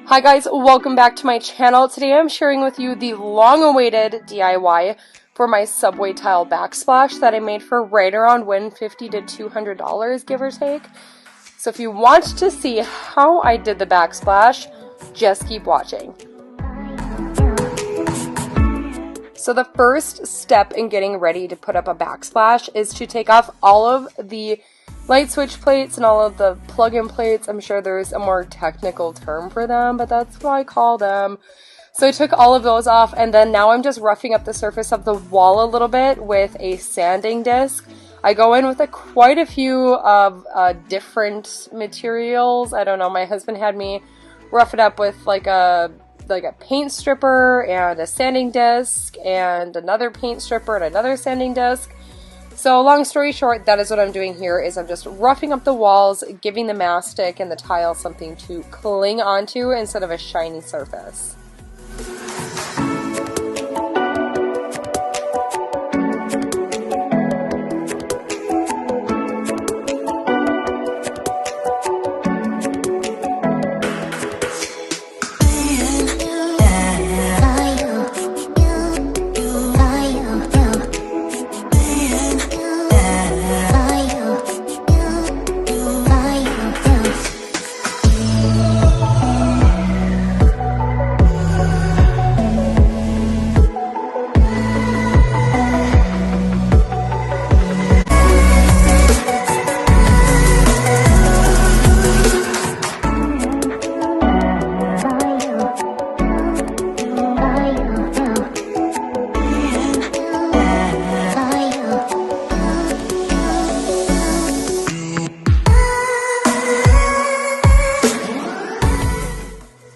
Hi guys, welcome back to my channel. Today I'm sharing with you the long-awaited DIY for my subway tile backsplash that I made for right around $150 to $200, give or take. So if you want to see how I did the backsplash, just keep watching. So the first step in getting ready to put up a backsplash is to take off all of the light switch plates and all of the plug-in plates. I'm sure there's a more technical term for them, but that's what I call them. So I took all of those off, and then now I'm just roughing up the surface of the wall a little bit with a sanding disc. I go in with quite a few of different materials. I don't know, my husband had me rough it up with like a paint stripper and a sanding disc and another paint stripper and another sanding disc. So long story short, that is what I'm doing here, is I'm just roughing up the walls, giving the mastic and the tile something to cling onto instead of a shiny surface.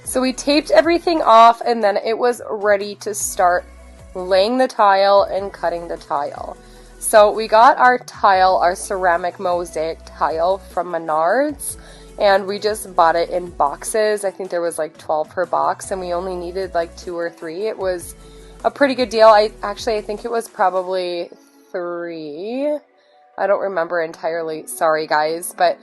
So we taped everything off, and then it was ready to start laying the tile and cutting the tile. So we got our tile, our ceramic mosaic tile, from Menards, and we just bought it in boxes. I think there was like 12 per box, and we only needed like 2 or 3. It was a pretty good deal. I think it was probably 3. I don't remember entirely, sorry guys, but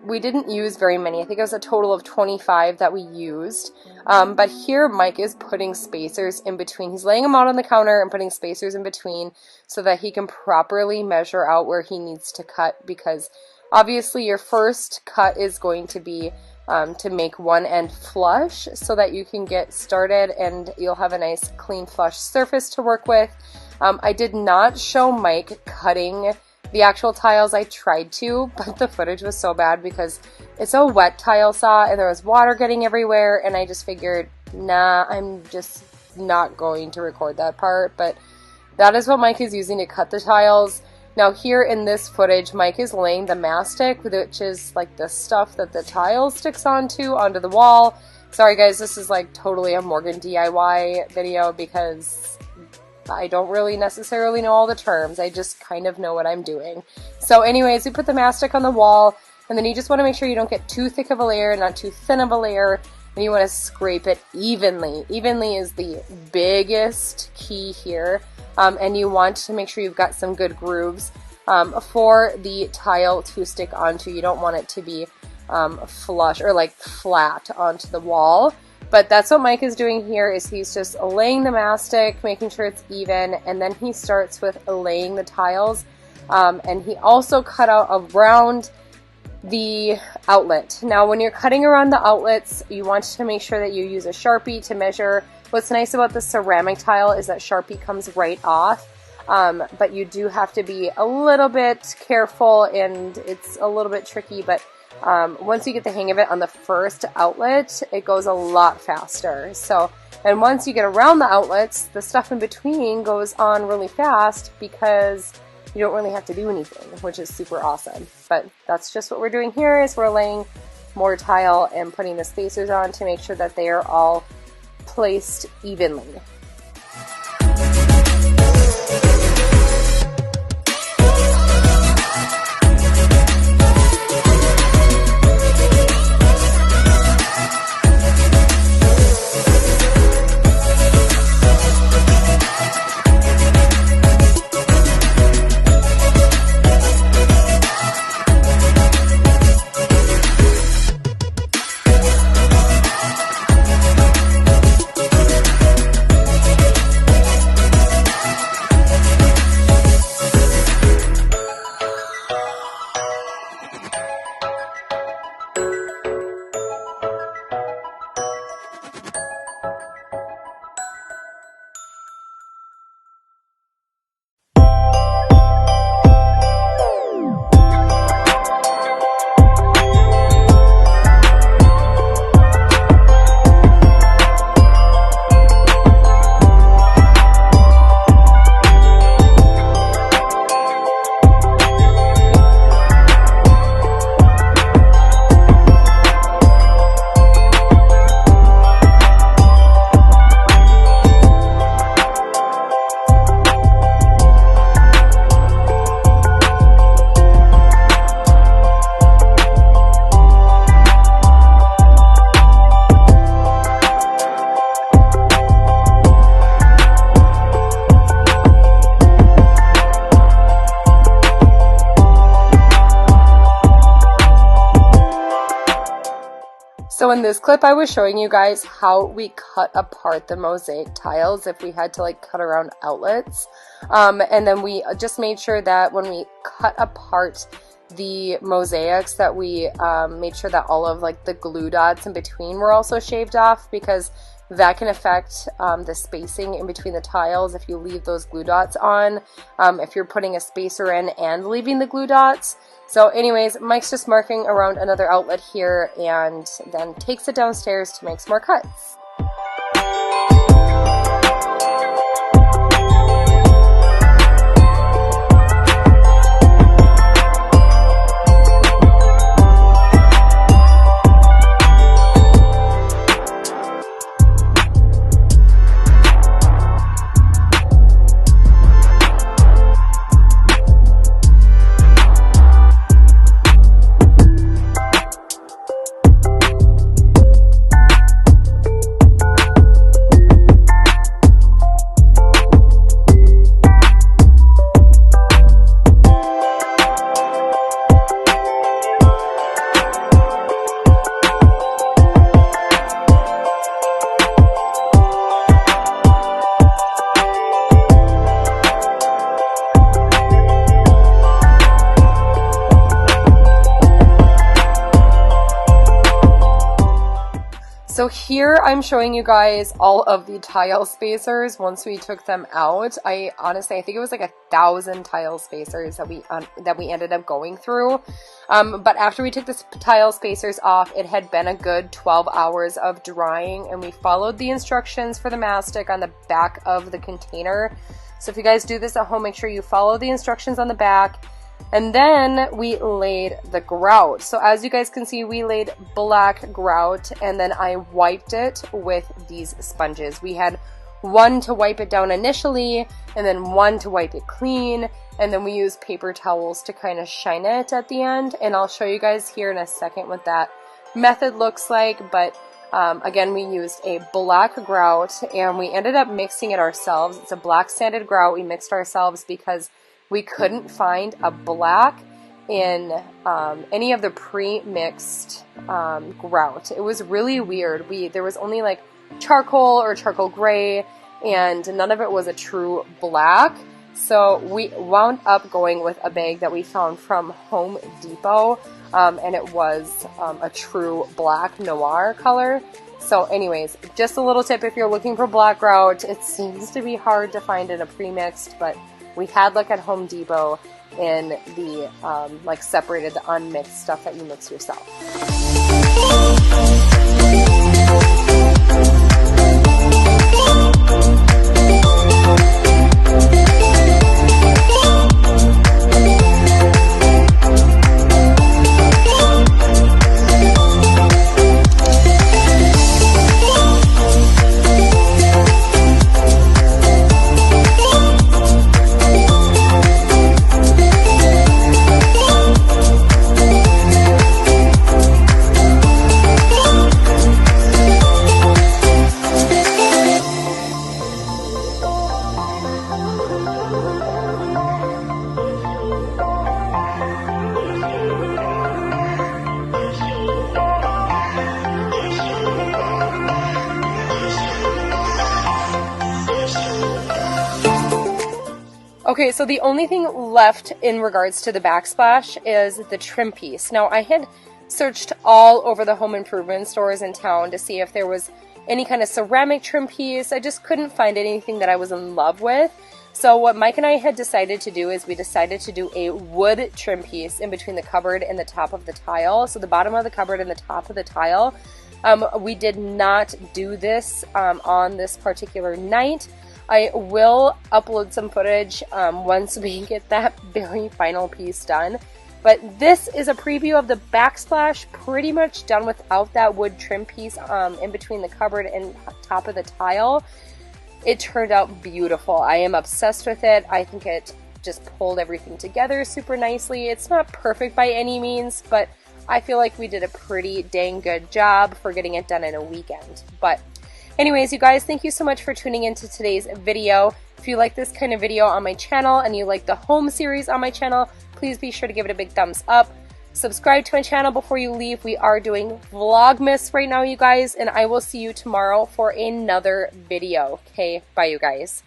we didn't use very many. I think it was a total of 25 that we used. But here Mike is putting spacers in between. He's laying them out on the counter and putting spacers in between so that he can properly measure out where he needs to cut, because obviously your first cut is going to be to make one end flush so that you can get started and you'll have a nice clean flush surface to work with. I did not show Mike cutting the actual tiles. I tried to, but the footage was so bad because it's a wet tile saw and there was water getting everywhere, and I just figured, nah, I'm just not going to record that part. But that is what Mike is using to cut the tiles. Now here in this footage, Mike is laying the mastic, which is like the stuff that the tile sticks onto the wall. Sorry guys, this is like totally a Morgan DIY video because I don't really necessarily know all the terms. I just kind of know what I'm doing. So anyways, we put the mastic on the wall, and then you just want to make sure you don't get too thick of a layer, not too thin of a layer, and you want to scrape it evenly. Evenly is the biggest key here, and you want to make sure you've got some good grooves for the tile to stick onto. You don't want it to be flush or like flat onto the wall. But that's what Mike is doing here, is he's just laying the mastic, making sure it's even, and then he starts with laying the tiles. And he also cut out around the outlet. Now when you're cutting around the outlets, you want to make sure that you use a Sharpie to measure. What's nice about the ceramic tile is that Sharpie comes right off, but you do have to be a little bit careful, and it's a little bit tricky, but once you get the hang of it on the first outlet, it goes a lot faster. So, and once you get around the outlets, the stuff in between goes on really fast because you don't really have to do anything, which is super awesome. But that's just what we're doing here, is we're laying more tile and putting the spacers on to make sure that they are all placed evenly. in this clip I was showing you guys how we cut apart the mosaic tiles if we had to like cut around outlets. And then we just made sure that when we cut apart the mosaics that we made sure that all of like the glue dots in between were also shaved off, because that can affect the spacing in between the tiles if you leave those glue dots on, if you're putting a spacer in and leaving the glue dots. So anyways, Mike's just marking around another outlet here and then takes it downstairs to make some more cuts. So here I'm showing you guys all of the tile spacers once we took them out. I think it was like 1,000 tile spacers that we ended up going through. But after we took the tile spacers off, it had been a good 12 hours of drying, and we followed the instructions for the mastic on the back of the container. So if you guys do this at home, make sure you follow the instructions on the back. And then we laid the grout. So as you guys can see, we laid black grout, and then I wiped it with these sponges. We had one to wipe it down initially, and then one to wipe it clean, and then we used paper towels to kind of shine it at the end. And I'll show you guys here in a second what that method looks like. But again, we used a black grout, and we ended up mixing it ourselves. It's a black sanded grout we mixed ourselves because we couldn't find a black in any of the pre-mixed grout. It was really weird. There was only like charcoal or charcoal gray, and none of it was a true black. So we wound up going with a bag that we found from Home Depot, and it was a true black noir color. So anyways, just a little tip if you're looking for black grout. It seems to be hard to find in a pre-mixed, but we had look at Home Depot in the like separated, the unmixed stuff that you mix yourself. Okay, so the only thing left in regards to the backsplash is the trim piece. Now, I had searched all over the home improvement stores in town to see if there was any kind of ceramic trim piece. I just couldn't find anything that I was in love with. So what Mike and I had decided to do is we decided to do a wood trim piece in between the cupboard and the top of the tile. So the bottom of the cupboard and the top of the tile. We did not do this on this particular night. I will upload some footage once we get that very final piece done. But this is a preview of the backsplash, pretty much done without that wood trim piece in between the cupboard and top of the tile. It turned out beautiful. I am obsessed with it. I think it just pulled everything together super nicely. It's not perfect by any means, but I feel like we did a pretty dang good job for getting it done in a weekend. But anyways, you guys, thank you so much for tuning into today's video. If you like this kind of video on my channel and you like the home series on my channel, please be sure to give it a big thumbs up. Subscribe to my channel before you leave. We are doing Vlogmas right now, you guys, and I will see you tomorrow for another video. Okay, bye, you guys.